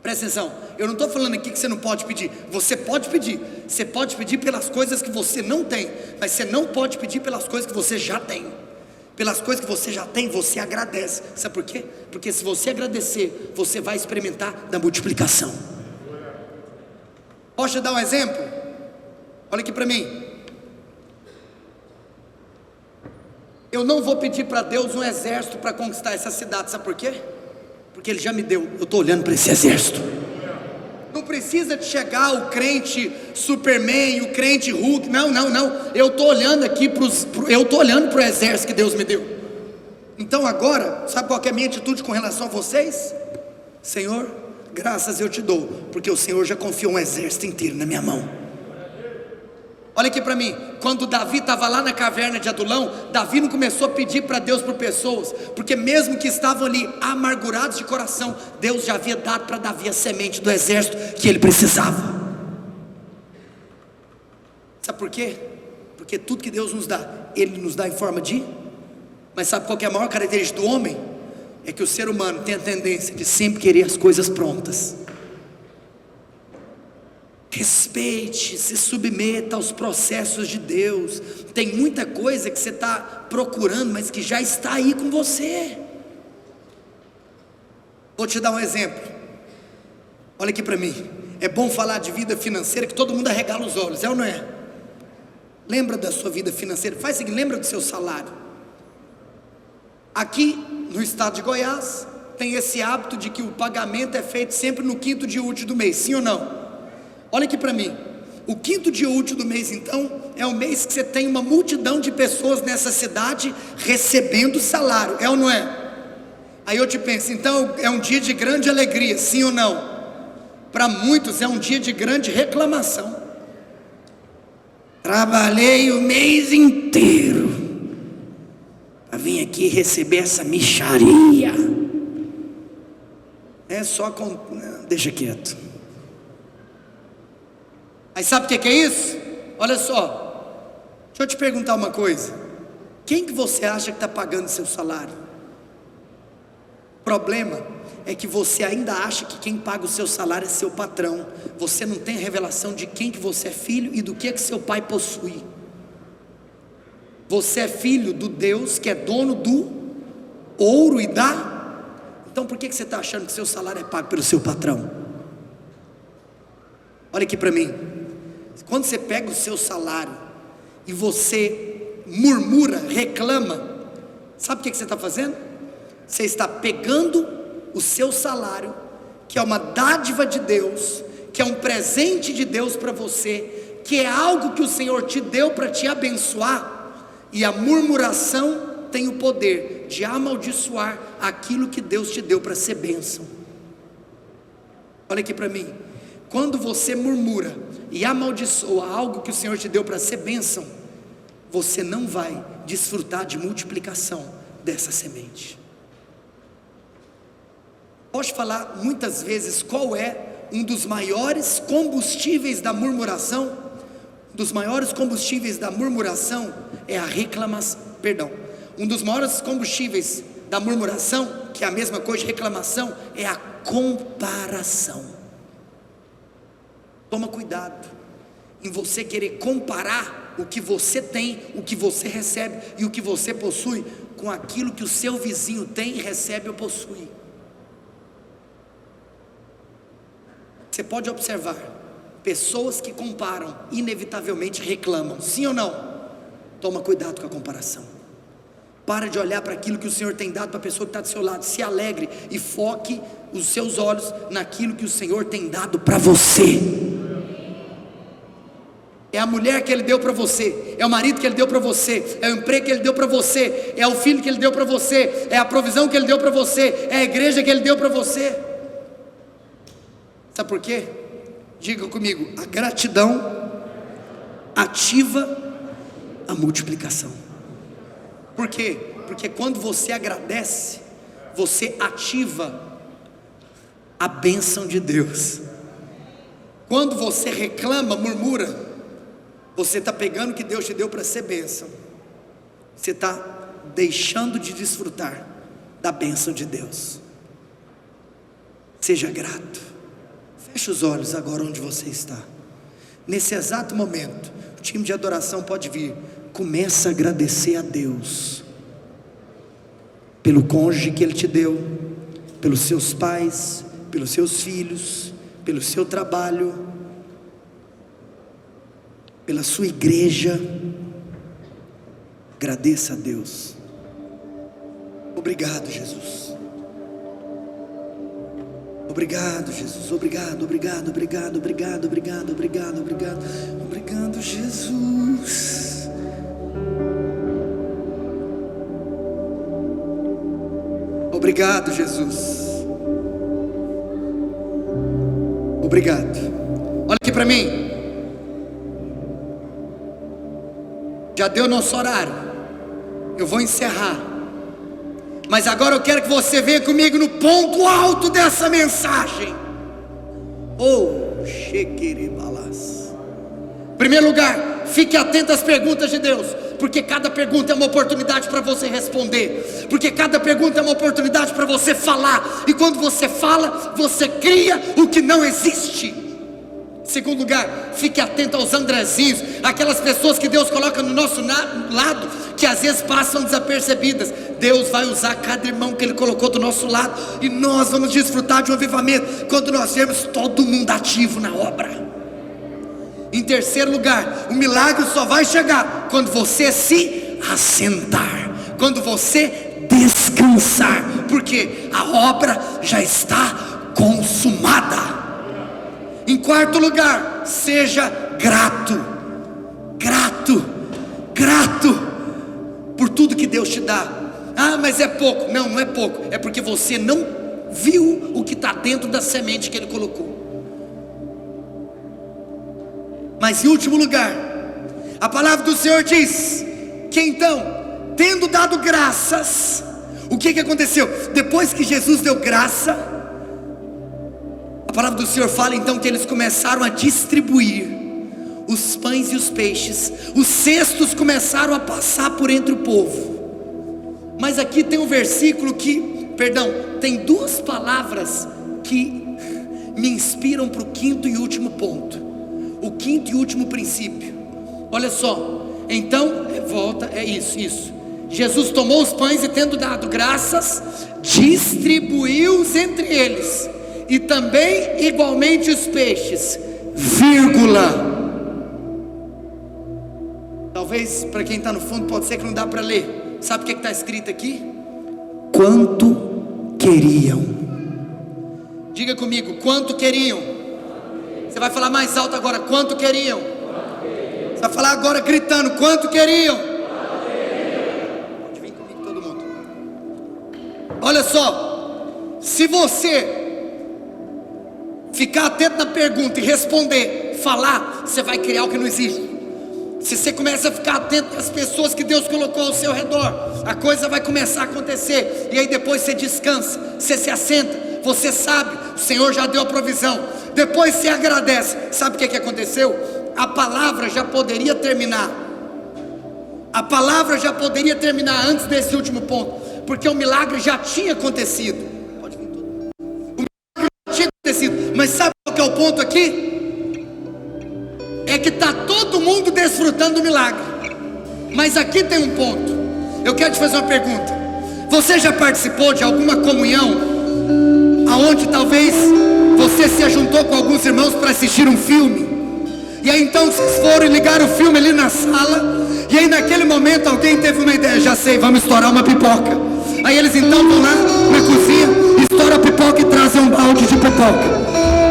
S1: Presta atenção, eu não estou falando aqui que você não pode pedir. Você pode pedir, você pode pedir pelas coisas que você não tem, mas você não pode pedir pelas coisas que você já tem. Pelas coisas que você já tem, você agradece. Sabe por quê? Porque se você agradecer, você vai experimentar da multiplicação. Posso te dar um exemplo? Olha aqui para mim. Eu não vou pedir para Deus um exército para conquistar essa cidade. Sabe por quê? Porque Ele já me deu. Eu estou olhando para esse exército. Não precisa de chegar o crente Superman, o crente Hulk. Não. Eu estou olhando aqui para o exército que Deus me deu. Então agora, sabe qual que é a minha atitude com relação a vocês? Senhor, graças eu te dou, porque o Senhor já confiou um exército inteiro na minha mão. Olha aqui para mim, quando Davi estava lá na caverna de Adulão, Davi não começou a pedir para Deus por pessoas, porque mesmo que estavam ali amargurados de coração, Deus já havia dado para Davi a semente do exército que ele precisava. Sabe por quê? Porque tudo que Deus nos dá, Ele nos dá em forma de... Mas sabe qual que é a maior característica do homem? É que o ser humano tem a tendência de sempre querer as coisas prontas. Respeite, se submeta aos processos de Deus. Tem muita coisa que você está procurando, mas que já está aí com você. Vou te dar um exemplo. Olha aqui para mim. É bom falar de vida financeira que todo mundo arregala os olhos, é ou não é? Lembra da sua vida financeira? Faz o seguinte, lembra do seu salário. Aqui no estado de Goiás tem esse hábito de que o pagamento é feito sempre no 5º dia útil do mês, sim ou não? Olha aqui para mim, o 5º dia útil do mês então, é o mês que você tem uma multidão de pessoas nessa cidade recebendo salário, é ou não é? Aí eu te penso, então é um dia de grande alegria, sim ou não? Para muitos é um dia de grande reclamação. Trabalhei o mês inteiro para vir aqui receber essa mixaria. É só com... deixa quieto. Aí sabe o que é isso? Olha só, deixa eu te perguntar uma coisa. Quem que você acha que está pagando seu salário? O problema é que você ainda acha que quem paga o seu salário é seu patrão. Você não tem a revelação de quem que você é filho e do que seu pai possui. Você é filho do Deus que é dono do ouro e da... Então por que você está achando que seu salário é pago pelo seu patrão? Olha aqui para mim. Quando você pega o seu salário e você murmura, reclama, sabe o que você está fazendo? Você está pegando o seu salário, que é uma dádiva de Deus, que é um presente de Deus para você, que é algo que o Senhor te deu para te abençoar, e a murmuração tem o poder de amaldiçoar aquilo que Deus te deu para ser bênção. Olha aqui para mim. Quando você murmura e amaldiçoa algo que o Senhor te deu para ser bênção, você não vai desfrutar de multiplicação dessa semente. Posso falar muitas vezes qual é um dos maiores combustíveis da murmuração? Um dos maiores combustíveis da murmuração é a reclamação, um dos maiores combustíveis da murmuração, que é a mesma coisa de reclamação, é a comparação. Toma cuidado em você querer comparar o que você tem, o que você recebe e o que você possui com aquilo que o seu vizinho tem, recebe ou possui. Você pode observar, pessoas que comparam inevitavelmente reclamam, sim ou não? Toma cuidado com a comparação. Para de olhar para aquilo que o Senhor tem dado para a pessoa que está do seu lado. Se alegre e foque os seus olhos naquilo que o Senhor tem dado para você. É a mulher que Ele deu para você, é o marido que Ele deu para você, é o emprego que Ele deu para você, é o filho que Ele deu para você, é a provisão que Ele deu para você, é a igreja que Ele deu para você. Sabe por quê? Diga comigo, a gratidão ativa a multiplicação. Por quê? Porque quando você agradece, você ativa a bênção de Deus. Quando você reclama, murmura, você está pegando o que Deus te deu para ser bênção. Você está deixando de desfrutar da bênção de Deus. Seja grato. Feche os olhos agora onde você está. Nesse exato momento, o time de adoração pode vir. Começa a agradecer a Deus pelo cônjuge que Ele te deu, pelos seus pais, pelos seus filhos, pelo seu trabalho, pela sua igreja. Agradeça a Deus. Obrigado, Jesus. Obrigado, Jesus. Obrigado, obrigado, obrigado, obrigado, obrigado, obrigado, obrigado. Obrigado, Jesus. Obrigado, Jesus. Obrigado. Olha aqui para mim. Já deu nosso horário. Eu vou encerrar. Mas agora eu quero que você venha comigo no ponto alto dessa mensagem. Shequerebalas. Em primeiro lugar, fique atento às perguntas de Deus, porque cada pergunta é uma oportunidade para você responder, porque cada pergunta é uma oportunidade para você falar, e quando você fala, você cria o que não existe. Segundo lugar, fique atento aos Andrezinhos, aquelas pessoas que Deus coloca no nosso lado, que às vezes passam desapercebidas. Deus vai usar cada irmão que Ele colocou do nosso lado, e nós vamos desfrutar de um avivamento quando nós vemos todo mundo ativo na obra. Em terceiro lugar, o milagre só vai chegar quando você se assentar, quando você descansar, porque a obra já está consumada. Em quarto lugar, seja grato, grato, grato por tudo que Deus te dá. Ah, mas é pouco. Não, não é pouco, é porque você não viu o que está dentro da semente que Ele colocou. Mas em último lugar, a palavra do Senhor diz que então, tendo dado graças, o que aconteceu? Depois que Jesus deu graça, a palavra do Senhor fala então que eles começaram a distribuir os pães e os peixes, os cestos começaram a passar por entre o povo. Mas aqui tem um versículo tem duas palavras que me inspiram para o quinto e último ponto, o quinto e último princípio. Olha só, então, isso. Jesus tomou os pães e, tendo dado graças, distribuiu-os entre eles, e também igualmente os peixes, Talvez para quem está no fundo pode ser que não dá para ler. Sabe o que está escrito aqui? Quanto queriam. Diga comigo, quanto queriam. Você vai falar mais alto agora, quanto queriam. Você vai falar agora gritando, quanto queriam. Pode vir comigo todo mundo. Olha só, se você ficar atento na pergunta e responder, falar, você vai criar o que não existe. Se você começa a ficar atento às pessoas que Deus colocou ao seu redor, a coisa vai começar a acontecer. E aí depois você descansa, você se assenta, você sabe, o Senhor já deu a provisão. Depois você agradece. Sabe o que aconteceu? A palavra já poderia terminar. A palavra já poderia terminar antes desse último ponto, porque o milagre já tinha acontecido. Pode vir todo mundo. O milagre já tinha acontecido. Mas sabe qual que é o ponto aqui? É que está todo mundo desfrutando do milagre. Mas aqui tem um ponto. Eu quero te fazer uma pergunta. Você já participou de alguma comunhão aonde talvez você se ajuntou com alguns irmãos para assistir um filme? E aí então vocês foram e ligaram o filme ali na sala, e aí naquele momento alguém teve uma ideia, já sei, vamos estourar uma pipoca. Aí eles então vão lá na cozinha, estouram a pipoca e trazem um balde de pipoca.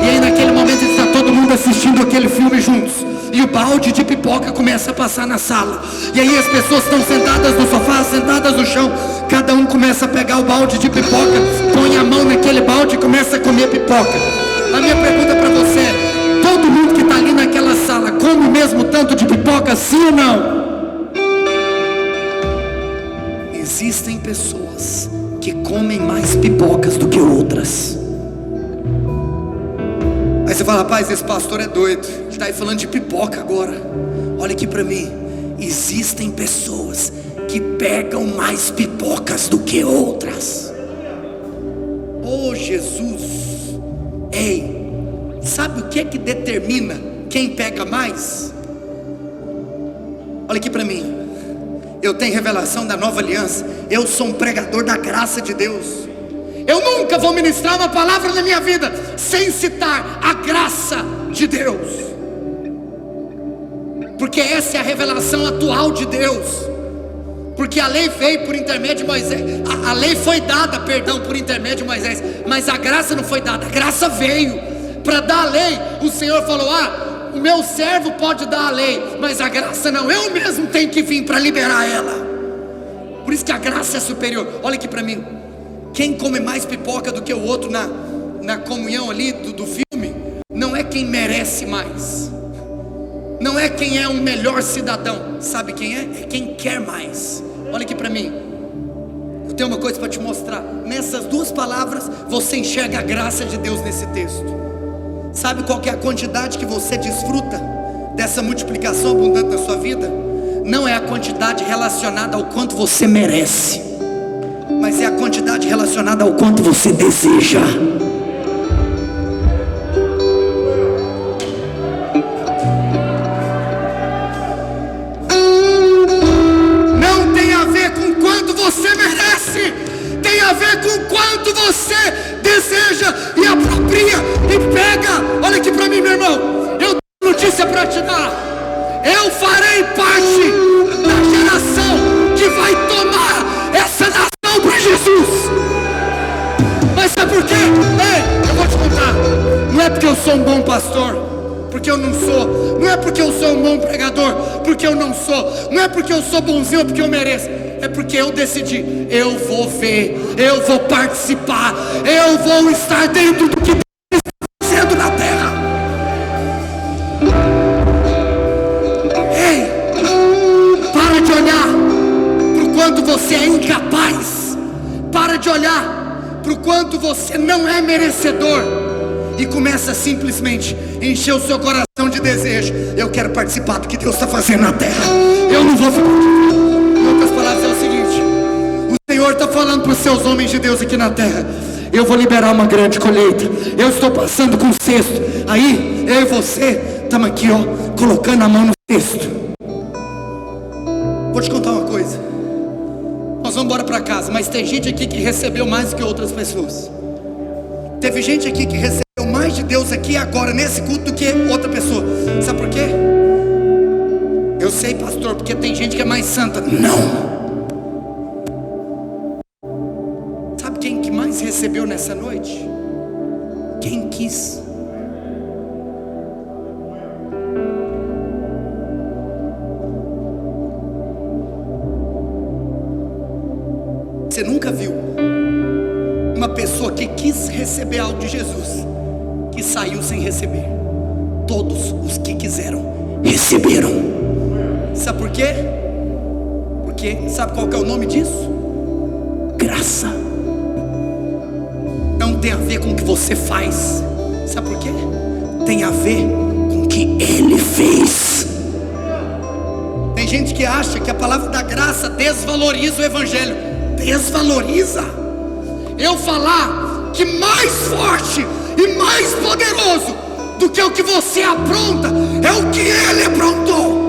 S1: E aí naquele momento está todo mundo assistindo aquele filme juntos, e o balde de pipoca começa a passar na sala. E aí as pessoas estão sentadas no sofá, sentadas no chão, cada um começa a pegar o balde de pipoca, põe a mão naquele balde e começa a comer pipoca. A minha pergunta para você é, todo mundo que está ali naquela sala come o mesmo tanto de pipoca? Sim ou não? Existem pessoas que comem mais pipocas do que outras. Aí você fala: rapaz, esse pastor é doido, ele está aí falando de pipoca agora. Olha aqui para mim. Existem pessoas que pegam mais pipocas do que outras. Oh Jesus! Ei, sabe o que determina quem pega mais? Olha aqui para mim. Eu tenho revelação da nova aliança. Eu sou um pregador da graça de Deus. Eu nunca vou ministrar uma palavra na minha vida sem citar a graça de Deus, porque essa é a revelação atual de Deus. Porque a lei veio por intermédio de Moisés. A lei foi dada, perdão, por intermédio de Moisés, mas a graça não foi dada. A graça veio para dar a lei. O Senhor falou: o meu servo pode dar a lei, mas a graça não, eu mesmo tenho que vir para liberar ela. Por isso que a graça é superior. Olha aqui para mim. Quem come mais pipoca do que o outro na comunhão ali do filme, não é quem merece mais, não é quem é um melhor cidadão. Sabe quem é? É quem quer mais. Olha aqui para mim. Eu tenho uma coisa para te mostrar. Nessas duas palavras você enxerga a graça de Deus nesse texto. Sabe qual que é a quantidade que você desfruta dessa multiplicação abundante na sua vida? Não é a quantidade relacionada ao quanto você merece, mas é a quantidade relacionada ao quanto você deseja. Não tem a ver com quanto você merece, tem a ver com quanto você deseja e apropria e pega. Olha aqui para mim, meu irmão. Eu tenho notícia para te dar. Eu farei parte da geração que vai tomar essa nação para Jesus. Mas sabe por quê? Ei, eu vou te contar. Não é porque eu sou um bom pastor, porque eu não sou. Não é porque eu sou um bom pregador, porque eu não sou. Não é porque eu sou bonzinho, porque eu mereço. É porque eu decidi. Eu vou ver, eu vou participar, eu vou estar dentro do que Deus está fazendo na terra. Ei, para de olhar para o quanto você é incapaz. Para de olhar para o quanto você não é merecedor e começa simplesmente a encher o seu coração de desejo. Eu quero participar do que Deus está fazendo na terra. Eu não vou ficar. Em outras palavras, é o seguinte: o Senhor está falando para os seus homens de Deus aqui na terra: eu vou liberar uma grande colheita. Eu estou passando com o cesto. Aí, eu e você estamos aqui, ó, colocando a mão no cesto. Vou te contar uma coisa. Nós vamos embora para casa, mas tem gente aqui que recebeu mais do que outras pessoas. Teve gente aqui que recebeu mais de Deus aqui agora, nesse culto, do que outra pessoa. Sabe por quê? Eu sei, pastor, porque tem gente que é mais santa. Não. Sabe quem que mais recebeu nessa noite? Quem quis. Você nunca viu uma pessoa que quis receber algo de Jesus que saiu sem receber. Todos os que quiseram receberam. Sabe por quê? Porque sabe qual que é o nome disso? Graça. Não tem a ver com o que você faz. Sabe por quê? Tem a ver com o que Ele fez. Tem gente que acha que a palavra da graça desvaloriza o evangelho. Desvaloriza. Eu falar que mais forte e mais poderoso do que o que você apronta é o que Ele aprontou.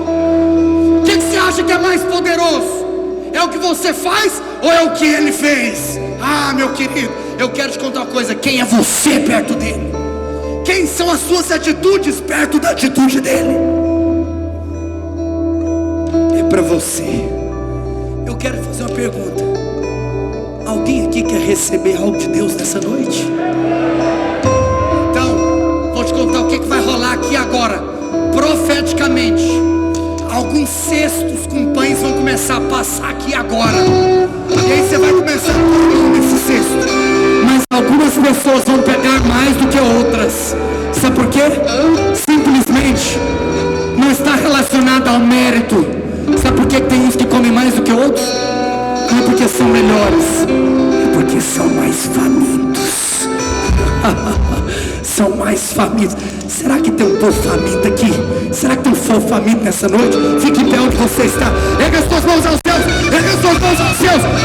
S1: O que você acha que é mais poderoso? É o que você faz ou é o que Ele fez? Ah, meu querido, eu quero te contar uma coisa: quem é você perto dele? Quem são as suas atitudes perto da atitude dele? É para você. Eu quero fazer uma pergunta: alguém aqui quer receber algo de Deus nessa noite? Então, vou te contar o que vai rolar aqui agora. Profeticamente, alguns cestos com pães vão começar a passar aqui agora. E aí você vai começar a comer nesse cesto. Mas algumas pessoas vão pegar mais do que outras. Sabe por quê? Simplesmente não está relacionado ao mérito, são mais famintos. São mais famintos. Será que tem um povo faminto aqui? Será que tem um povo faminto nessa noite? Fique em pé onde você está. Erga as suas mãos aos céus. Erga as suas mãos aos céus.